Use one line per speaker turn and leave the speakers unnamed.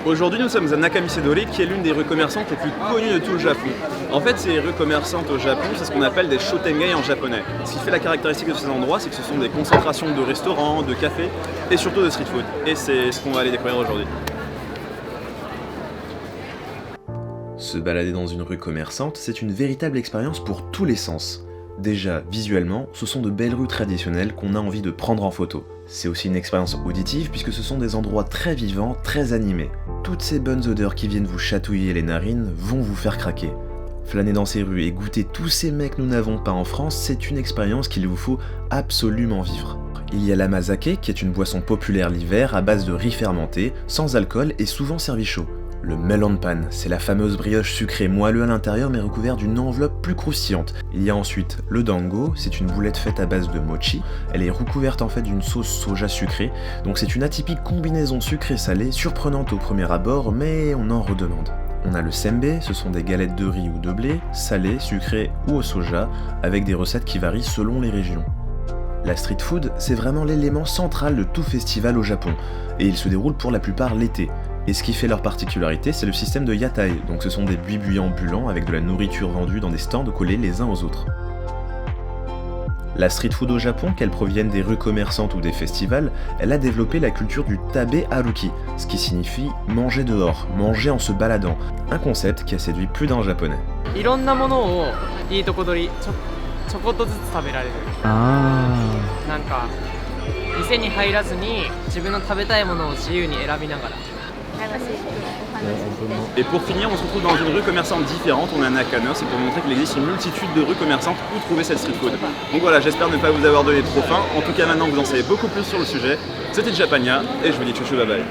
Aujourd'hui, nous sommes à Nakamisedori, qui est l'une des rues commerçantes les plus connues de tout le Japon. En fait, ces rues commerçantes au Japon, c'est ce qu'on appelle des shotengai en japonais. Ce qui fait la caractéristique de ces endroits, c'est que ce sont des concentrations de restaurants, de cafés et surtout de street food. Et c'est ce qu'on va aller découvrir aujourd'hui.
Se balader dans une rue commerçante, c'est une véritable expérience pour tous les sens. Déjà, visuellement, ce sont de belles rues traditionnelles qu'on a envie de prendre en photo. C'est aussi une expérience auditive puisque ce sont des endroits très vivants, très animés. Toutes ces bonnes odeurs qui viennent vous chatouiller les narines vont vous faire craquer. Flâner dans ces rues et goûter tous ces mets que nous n'avons pas en France, c'est une expérience qu'il vous faut absolument vivre. Il y a l'amazake, qui est une boisson populaire l'hiver à base de riz fermenté, sans alcool et souvent servi chaud. Le melon pan, c'est la fameuse brioche sucrée moelleux à l'intérieur mais recouverte d'une enveloppe plus croustillante. Il y a ensuite le dango, c'est une boulette faite à base de mochi. Elle est recouverte en fait d'une sauce soja sucrée, donc c'est une atypique combinaison sucré-salé, surprenante au premier abord, mais on en redemande. On a le sembe, ce sont des galettes de riz ou de blé, salées, sucrées ou au soja, avec des recettes qui varient selon les régions. La street food, c'est vraiment l'élément central de tout festival au Japon, et il se déroule pour la plupart l'été. Et ce qui fait leur particularité, c'est le système de yatai, donc ce sont des buis ambulants avec de la nourriture vendue dans des stands collés les uns aux autres. La street food au Japon, qu'elle provienne des rues commerçantes ou des festivals, elle a développé la culture du tabe haruki, ce qui signifie manger dehors, manger en se baladant, un concept qui a séduit plus d'un japonais.
いろんなものをいいとこ取りちょこっとずつ食べられる。なんか店に入らずに自分の食べたいものを自由に選びながら。
Et pour finir, on se retrouve dans une rue commerçante différente, on est à Nakano, c'est pour montrer qu'il existe une multitude de rues commerçantes où trouver cette street food. Donc voilà, j'espère ne pas vous avoir donné trop faim, en tout cas maintenant vous en savez beaucoup plus sur le sujet. C'était Japania, et je vous dis tchou bye bye.